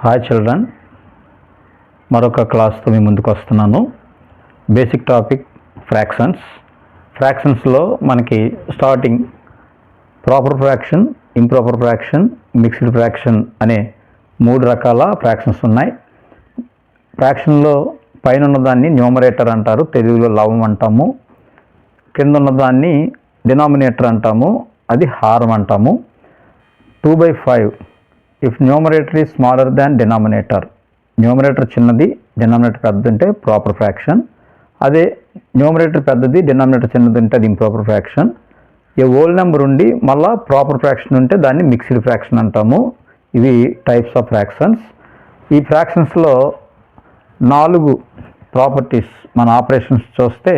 Hi children, మరొక క్లాస్తో మీ ముందుకు వస్తున్నాను. బేసిక్ టాపిక్ ఫ్రాక్షన్స్లో మనకి starting proper fraction, improper fraction, mixed fraction అనే 3 రకాల ఫ్రాక్షన్స్ ఉన్నాయి. ఫ్రాక్షన్లో పైన ఉన్నదాన్ని న్యూమరేటర్ అంటారు, తెలుగులో లవం అంటాము. కింద ఉన్నదాన్ని డినామినేటర్ అంటాము, అది హారం అంటాము. 2/5 if numerator is smaller than denominator, numerator చిన్నది డినామినేటర్ పెద్దది ఉంటే ప్రాపర్ ఫ్రాక్షన్. అదే న్యూమరేటర్ పెద్దది డినామినేటర్ చిన్నది ఉంటే అది ఇంప్రాపర్ ఫ్రాక్షన్. ఏ హోల్ నెంబర్ ఉండి మళ్ళీ ప్రాపర్ ఫ్రాక్షన్ ఉంటే దాన్ని మిక్స్డ్ ఫ్రాక్షన్ అంటాము. ఇవి టైప్స్ ఆఫ్ ఫ్రాక్షన్స్. ఈ ఫ్రాక్షన్స్లో 4 ప్రాపర్టీస్ మన ఆపరేషన్స్ చూస్తే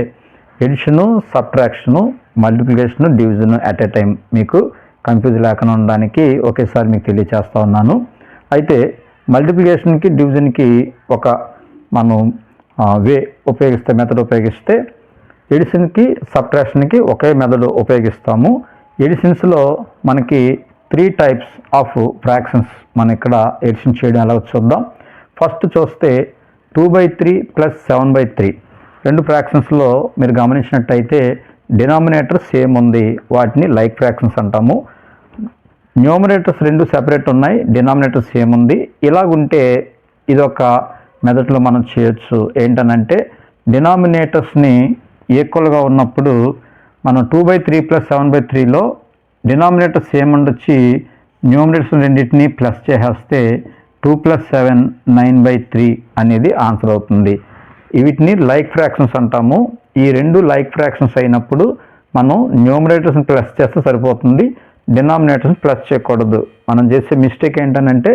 addition, subtraction, multiplication, division at a time మీకు కన్ఫ్యూజ్ లేకుండా ఉండడానికి ఒకేసారి మీకు తెలియచేస్తూ ఉన్నాను. అయితే మల్టిప్లికేషన్కి, డివిజన్కి ఒక మనం మెథడ్ ఉపయోగిస్తే ఎడిషన్కి, సబ్ట్రాక్షన్కి ఒకే మెథడ్ ఉపయోగిస్తాము. ఎడిషన్స్లో మనకి 3 టైప్స్ ఆఫ్ ఫ్రాక్షన్స్ మనం ఇక్కడ ఎడిషన్ చేయడం ఎలా చూద్దాం. ఫస్ట్ చూస్తే 2/3 + 7/3. 2 ఫ్రాక్షన్స్లో మీరు గమనించినట్టయితే డినామినేటర్ సేమ్ ఉంది, వాటిని లైక్ ఫ్రాక్షన్స్ అంటాము. న్యూమరేటర్స్ 2 సెపరేట్ ఉన్నాయి, డినామినేటర్ సేమ్ ఉంది. ఇలాగుంటే ఇదొక మెథడ్లో మనం చేయొచ్చు. ఏంటనంటే డినామినేటర్స్ని ఈక్వల్గా ఉన్నప్పుడు మనం 2/3 + 7/3లో డినామినేటర్ సేమ్ ఉండొచ్చి న్యూమరేటర్స్ రెండింటిని ప్లస్ చేసేస్తే 2 + 7 9/3 అనేది ఆన్సర్ అవుతుంది. వీటిని లైక్ ఫ్రాక్షన్స్ అంటాము. ఈ 2 లైక్ ఫ్రాక్షన్స్ అయినప్పుడు మనం న్యూమరేటర్స్ని ప్లస్ చేస్తే సరిపోతుంది, డినామినేటర్స్ని ప్లస్ చేయకూడదు. మనం చేసే మిస్టేక్ ఏంటనంటే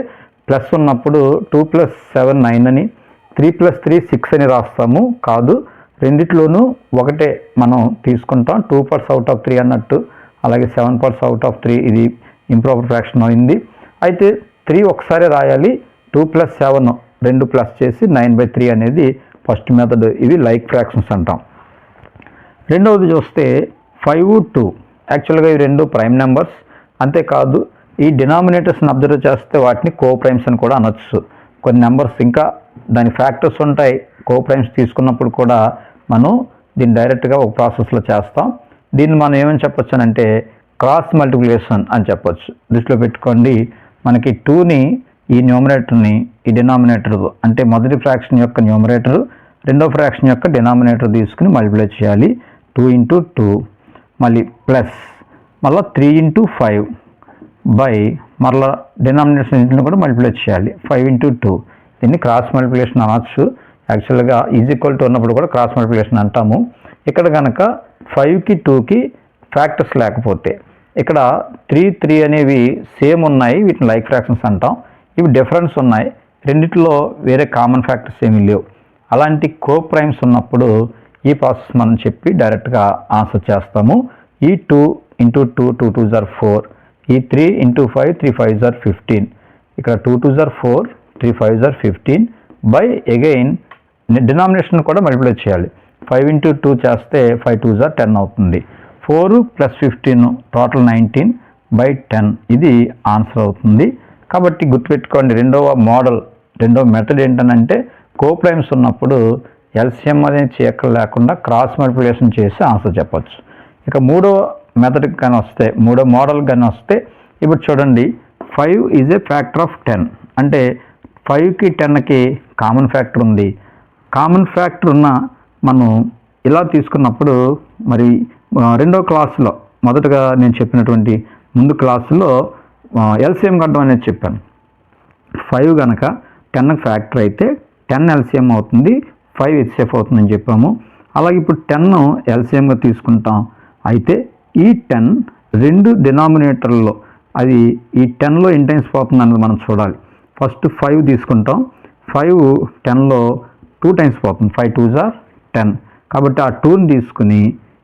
ప్లస్ ఉన్నప్పుడు 2 + 7 9 అని, 3 + 3 6 అని రాస్తాము. కాదు, రెండిట్లోనూ ఒకటే మనం తీసుకుంటాం. 2 parts out of 3 అన్నట్టు, అలాగే 7 parts out of 3 ఇది ఇంప్రాపర్ ఫ్రాక్షన్ అయింది. అయితే 3 ఒకసారి రాయాలి, 2 + 7 2 ప్లస్ చేసి 9/3 అనేది ఫస్ట్ మెథడ్. ఇవి లైక్ ఫ్రాక్షన్స్ అంటాం. రెండవది చూస్తే 5, 2. యాక్చువల్గా ఇవి 2 ప్రైమ్ నెంబర్స్. అంతేకాదు ఈ డినామినేటర్స్ని అబ్జర్వ్ చేస్తే వాటిని కో ప్రైమ్స్ అని కూడా అనొచ్చు. కొన్ని నెంబర్స్ ఇంకా దాని ఫ్యాక్టర్స్ ఉంటాయి, కో ప్రైమ్స్ తీసుకున్నప్పుడు కూడా మనం దీన్ని డైరెక్ట్గా ఒక ప్రాసెస్లో చేస్తాం. దీన్ని మనం ఏమని చెప్పొచ్చు అంటే క్రాస్ మల్టిప్లికేషన్ అని చెప్పొచ్చు. దృష్టిలో పెట్టుకోండి, మనకి 2ని ఈ న్యూమరేటర్ని ఈ డినామినేటర్ అంటే మొదటి ఫ్రాక్షన్ యొక్క న్యూమరేటర్, రెండో ఫ్రాక్షన్ యొక్క డినామినేటర్ తీసుకుని మల్టిప్లై చేయాలి. 2 × 2 మళ్ళీ ప్లస్ మళ్ళీ 3 × 5 బై మళ్ళీ డినామినేషన్ ఇంటిని కూడా మల్టిప్లై చేయాలి 5 × 2. దీన్ని క్రాస్ మల్టిప్లికేషన్ అనొచ్చు. యాక్చువల్గా = ఉన్నప్పుడు కూడా క్రాస్ మల్టిప్లికేషన్ అంటాము. ఇక్కడ కనుక 5కి 2కి ఫ్యాక్టర్స్ లేకపోతే ఇక్కడ 3, 3 అనేవి సేమ్ ఉన్నాయి, వీటిని లైక్ ఫ్రాక్షన్స్ అంటాం. ఇవి డిఫరెన్స్ ఉన్నాయి, రెండిట్లో వేరే కామన్ ఫ్యాక్టర్స్ ఏమీ లేవు. అలాంటి కో ప్రైమ్స్ ఉన్నప్పుడు ఈ ప్రాసెస్ మనం చెప్పి డైరెక్ట్గా ఆన్సర్ చేస్తాము. ఈ 2 × 2 2 2s are 4, ఈ 3 × 5 3 5s are 15, ఇక్కడ 2 2s are 4 3 5s are 15 by again denomination కూడా మల్టిప్లై చేయాలి. 5 × 2 చేస్తే 5 2s are 10 అవుతుంది. 4 + 15 టోటల్ 19 బై 10 ఇది ఆన్సర్ అవుతుంది. కాబట్టి గుర్తుపెట్టుకోండి, రెండవ మెథడ్ ఏంటనంటే కో ప్రైమ్స్ ఉన్నప్పుడు ఎల్సిఎం అనేది చేయక్కర్ లేకుండా క్రాస్ మల్టిప్లికేషన్ చేసి ఆన్సర్ చెప్పచ్చు. ఇక మూడో మెథడ్కి కానీ వస్తే, మూడో మోడల్ కానీ వస్తే, ఇప్పుడు చూడండి 5 ఈజ్ ఏ ఫ్యాక్టర్ ఆఫ్ 10. అంటే 5కి 10కి కామన్ ఫ్యాక్టర్ ఉంది. కామన్ ఫ్యాక్టర్ ఉన్న మనం ఇలా తీసుకున్నప్పుడు మరి రెండో క్లాసులో మొదటగా నేను చెప్పినటువంటి ముందు క్లాసులో ఎల్సిఎం కట్టడం అనేది చెప్పాను. 5 కనుక 10కి ఫ్యాక్టర్ అయితే 10 ఎల్సిఎం అవుతుంది, 5 హెచ్సిఎఫ్ అవుతుందని చెప్పాము. అలాగే ఇప్పుడు 10 ఎల్సిఎంగా తీసుకుంటాం. అయితే ఈ 10 2 డినామినేటర్లో అది ఈ 10లో ఎన్ని టైమ్స్ పోతుంది అన్నది మనం చూడాలి. ఫస్ట్ 5 తీసుకుంటాం, 5 10లో 2 టైమ్స్ పోతుంది, 5 2s are 10. కాబట్టి ఆ 2ని తీసుకుని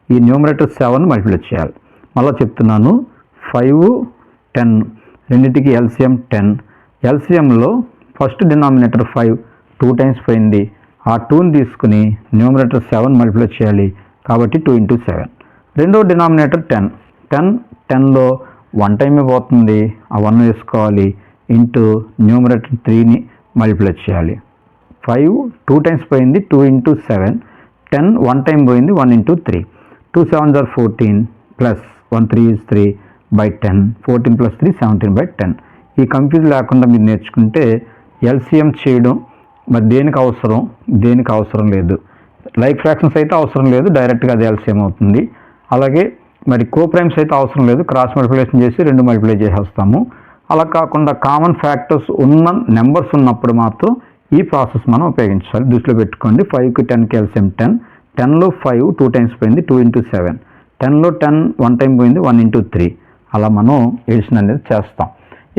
ఈ న్యూమరేటర్ 7 మల్టిప్లై చేయాలి. మళ్ళీ చెప్తున్నాను, 5 10 రెండింటికి ఎల్సిఎం 10. ఎల్సిఎంలో ఫస్ట్ డినామినేటర్ 5 2 టైమ్స్ పోయింది, ఆ 2ని తీసుకుని న్యూమరేటర్ 7 మల్టిప్లై చేయాలి. కాబట్టి 2 × 7. రెండో డినామినేటర్ 10 10లో 1 టైమే పోతుంది, ఆ 1 వేసుకోవాలి ఇంటూ న్యూమరేటర్ 3ని మల్టిప్లై చేయాలి. 5 2 టైమ్స్ పోయింది, 2 ఇంటూ 7. 10 1 టైం పోయింది, 1 into 3. 2 7s are 14 plus 1 3 is 3 by 10. 14 plus 3 17 by 10. ఈ కన్ఫ్యూజ్ లేకుండా మీరు నేర్చుకుంటే ఎల్సిఎం చేయడం మరి దేనికి అవసరం లేదు. లైక్ ఫ్రాక్షన్స్ అయితే అవసరం లేదు, డైరెక్ట్గా అది ఎల్సిఎం అవుతుంది. అలాగే మరి కోప్రైమ్స్ అయితే అవసరం లేదు, క్రాస్ మల్టిప్లికేషన్ చేసి 2 మల్టిప్లై చేసేస్తాము. అలా కాకుండా కామన్ ఫ్యాక్టర్స్ ఉన్న నెంబర్స్ ఉన్నప్పుడు మాత్రం ఈ ప్రాసెస్ మనం ఉపయోగించాలి. దృష్టిలో పెట్టుకోండి. 5కి 10కి ఎల్సిఎం 10. 10లో 5 2 టైమ్స్ పోయింది, 2 ఇంటూ 7. 10లో 10 1 టైం పోయింది, 1 ఇంటూ 3. అలా మనం ఎడిషన్ అనేది చేస్తాం.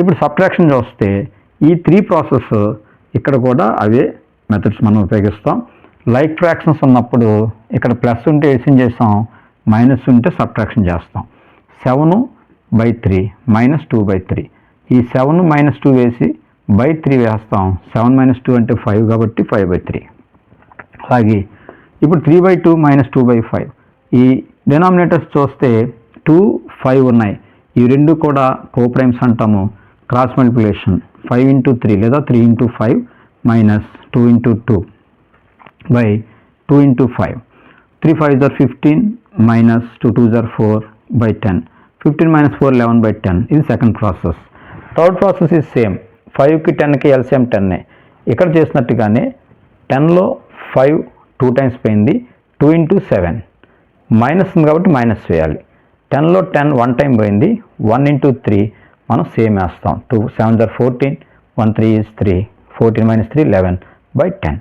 ఇప్పుడు సబ్ట్రాక్షన్ చూస్తే ఈ 3 ప్రాసెస్ ఇక్కడ కూడా అవే మెథడ్స్ మనం ఉపయోగిస్తాం. లైక్ ఫ్రాక్షన్స్ ఉన్నప్పుడు ఇక్కడ ప్లస్ ఉంటే ఎడిషన్ చేస్తాం, మైనస్ ఉంటే సబ్ట్రాక్షన్ చేస్తాం. 7/3 మైనస్ 2/3. ఈ 7 మైనస్ 2 వేసి బై 3 వేస్తాం. 7 మైనస్ 2 అంటే 5 కాబట్టి 5/3. అలాగే ఇప్పుడు 3/2 మైనస్ 2/5. ఈ డినామినేటర్స్ చూస్తే 2 5 ఉన్నాయి. ఈ రెండు కూడా కోప్రైమ్స్ అంటాము. క్రాస్ మల్టిప్లికేషన్ 5 ఇంటూ 3 లేదా 3 into 5 minus 2 into 2 by 2 into 5. 3 5s are 15 minus 2 2s are 4 by 10. 15 minus 4 11 by 10. ఇది second process. Third process is same. 5కి 10కి ఎల్సిఎం 10. ఇక్కడ చేసినట్టుగానే 10లో 5 2 టైమ్స్ పోయింది, 2 ఇంటూ 7. మైనస్ ఉంది కాబట్టి మైనస్ వేయాలి. 10లో 10 1 టైం పోయింది, 1 ఇంటూ 3. మనం సేమ్ వేస్తాం. 2 7s are 14, 1 3 is 3, 14 minus 3 11 by 10.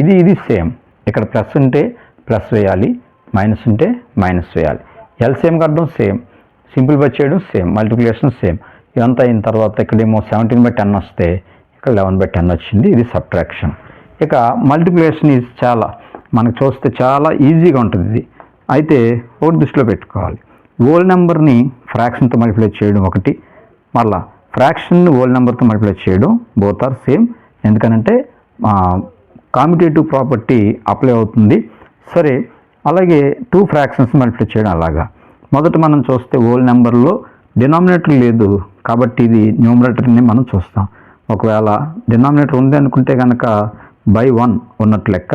ఇది సేమ్. ఇక్కడ ప్లస్ ఉంటే ప్లస్ వేయాలి, మైనస్ ఉంటే మైనస్ వేయాలి. ఎల్సిఎం కట్టడం సేమ్, సింప్లిఫై చేయడం సేమ్, మల్టిప్లికేషన్ సేమ్. ఇదంతా అయిన తర్వాత ఇక్కడేమో 17 by 10 వస్తే ఇక్కడ 11 by 10 వచ్చింది. ఇది సబ్ట్రాక్షన్. ఇక మల్టిప్లికేషన్ ఈజ్ మనకు చూస్తే చాలా ఈజీగా ఉంటుంది. ఇది అయితే ఒకటి దృష్టిలో పెట్టుకోవాలి. హోల్ నెంబర్ని ఫ్రాక్షన్తో మల్టిప్లై చేయడం ఒకటి, మళ్ళీ ఫ్రాక్షన్ని హోల్ నెంబర్తో మల్టిప్లై చేయడం, బోత్ ఆర్ సేమ్. ఎందుకనంటే కామ్యుటేటివ్ ప్రాపర్టీ అప్లై అవుతుంది. సరే, అలాగే 2 ఫ్రాక్షన్స్ మల్టిప్లై చేయడం అలాగా. మొదట మనం చూస్తే హోల్ నెంబర్లో డినామినేటర్ లేదు కాబట్టి ఇది న్యూమరేటర్ని మనం చూస్తాం. ఒకవేళ డినామినేటర్ ఉంది అనుకుంటే కనుక బై 1 ఉన్నట్టు లెక్క.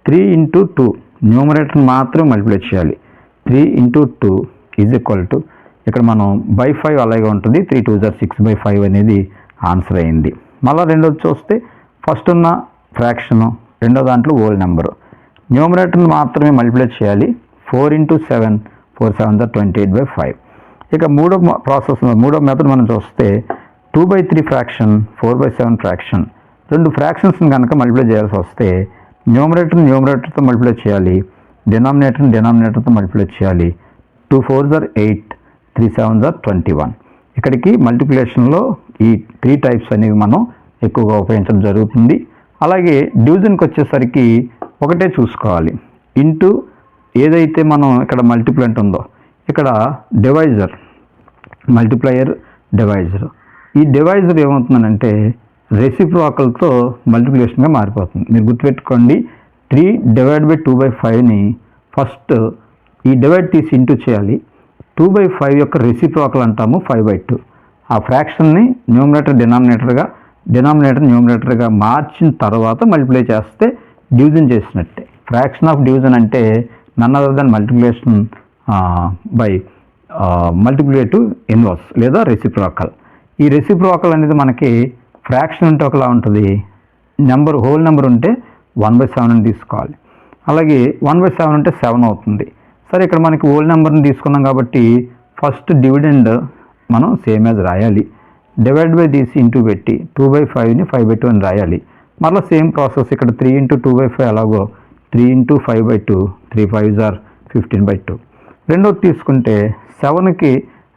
3 ఇంటూ 2 న్యూమరేటర్ని మాత్రం మల్టిప్లై చేయాలి. 3 ఇంటూ 2 ఈజ్ ఈక్వల్ టు ఇక్కడ మనం బై 5 అలాగే ఉంటుంది. 3 2s are 6/5 అనేది ఆన్సర్ అయింది. మళ్ళీ రెండోది చూస్తే ఫస్ట్ ఉన్న ఫ్రాక్షను, రెండో దాంట్లో హోల్ నెంబరు. న్యూమరేటర్ని మాత్రమే మల్టిప్లై చేయాలి. 4 ఇంటూ 7 4 7s are 28/5. ఇక మూడో మెథడ్ మనం చూస్తే 2/3 ఫ్రాక్షన్, 4/7 ఫ్రాక్షన్. 2 ఫ్రాక్షన్స్ని కనుక మల్టిప్లై చేయాల్సి వస్తే న్యూమరేటర్తో మల్టిప్లై చేయాలి, డినామినేటర్తో మల్టిప్లై చేయాలి. 2 4s are 8, 3 7s are 21. ఇక్కడికి మల్టిప్లికేషన్లో ఈ 3 టైప్స్ అనేవి మనం ఎక్కువగా ఉపయోగించడం జరుగుతుంది. అలాగే డివిజన్కి వచ్చేసరికి ఒకటే చూసుకోవాలి. ఇంటూ ఏదైతే మనం ఇక్కడ మల్టిప్లెంట్ ఉందో ఇక్కడ డివైజర్, మల్టిప్లయర్ డివైజర్. ఈ డివైజర్ ఏమవుతుందంటే రెసిప్రోకల్తో మల్టిప్లికేషన్గా మారిపోతుంది. మీరు గుర్తుపెట్టుకోండి, 3 డివైడ్ బై 2/5ని ఫస్ట్ ఈ డివైడ్ తీసి ఇంటూ చేయాలి. 2/5 యొక్క రెసిప్రోకల్ అంటాము 5/2. ఆ ఫ్రాక్షన్ని న్యూమరేటర్గా మార్చిన తర్వాత మల్టిప్లై చేస్తే డివిజన్ చేసినట్టే. ఫ్రాక్షన్ ఆఫ్ డివిజన్ అంటే none other than multiplication by multiplicative inverse లేదా రెసిప్రోకల్. ఈ రెసిప్రోకల్ అనేది మనకి ఫ్రాక్షన్ ఉంటే ఒకలా ఉంటుంది, హోల్ నెంబర్ ఉంటే 1/7 అని తీసుకోవాలి. అలాగే 1/7 ఉంటే 7 అవుతుంది. సరే, ఇక్కడ మనకి హోల్ నెంబర్ని తీసుకున్నాం కాబట్టి ఫస్ట్ డివిడెండ్ మనం సేమ్ యాజ్ రాయాలి. డివైడ్ బై తీసి ఇంటూ పెట్టి 2/5ని 5/2 అని రాయాలి. మళ్ళీ సేమ్ ప్రాసెస్ ఇక్కడ 3 ఇంటూ 2/5 అలాగో 3 ఇంటూ 5/2, 3 5s are 15/2. రెండోది తీసుకుంటే 7కి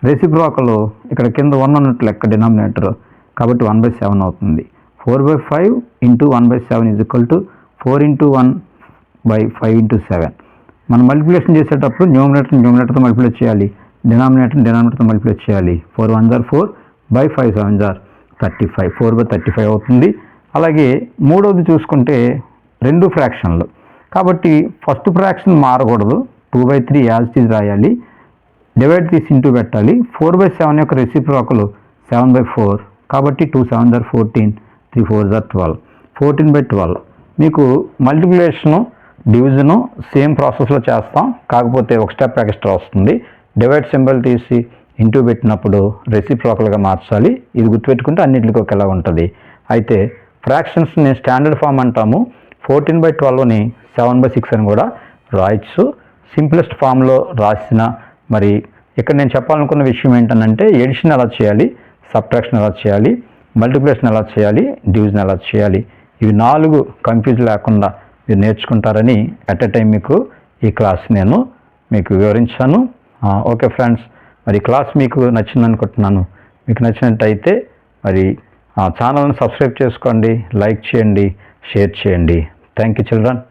రెసిప్రోకల్ ఇక్కడ కింద 1 ఉన్నట్టు లెక్క డినామినేటర్ కాబట్టి 1/7 అవుతుంది. 4/5 into 1/7 is equal to 4 into 1/5 into 7. మనం మల్టిప్లికేషన్ చేసేటప్పుడు న్యూమరేటర్తో మల్టిప్లై చేయాలి, డినామినేటర్తో మల్టిప్లై చేయాలి. 4 1s are 4 by 5 7s are 35, 4/35 అవుతుంది. అలాగే మూడోది చూసుకుంటే 2 ఫ్రాక్షన్లు కాబట్టి ఫస్ట్ ఫ్రాక్షన్ మారకూడదు, 2/3 యాజ్ ఇట్ ఈజ్ రాయాలి. డివైడ్ తీసి ఇంటూ పెట్టాలి. 4/7 యొక్క రెసిప్రోకల్ 7/4 కాబట్టి 2 7s are 14, 3 4s are 12. 14/12 మీకు మల్టిప్లికేషను డివిజను సేమ్ ప్రాసెస్లో చేస్తాం, కాకపోతే ఒక స్టెప్ ఎక్స్ట్రా వస్తుంది. డివైడ్ సింబల్ తీసి ఇంటూ పెట్టినప్పుడు రెసిప్రోకల్గా మార్చాలి. ఇది గుర్తుపెట్టుకుంటే అన్నింటికి ఒకేలా ఉంటుంది. అయితే ఫ్రాక్షన్స్ని స్టాండర్డ్ ఫామ్ అంటాము. 14/12ని 7/6 అని కూడా రాయొచ్చు. సింప్లెస్ట్ ఫామ్లో రాసిన మరి ఇక్కడ నేను చెప్పాలనుకున్న విషయం ఏంటంటే ఎడిషన్ ఎలా చేయాలి, సబ్ట్రాక్షన్ ఎలా చేయాలి, మల్టిప్లికేషన్ ఎలా చేయాలి, డివిజన్ ఎలా చేయాలి, ఇవి 4 కన్ఫ్యూజ్ లేకుండా మీరు నేర్చుకుంటారని అట్ ఎ టైం మీకు ఈ క్లాస్ నేను మీకు వివరించాను. ఓకే ఫ్రెండ్స్, మరి క్లాస్ మీకు నచ్చింది అనుకుంటున్నాను. మీకు నచ్చినట్టయితే మరి ఛానల్ని సబ్స్క్రైబ్ చేసుకోండి, లైక్ చేయండి, షేర్ చేయండి. Thank you children.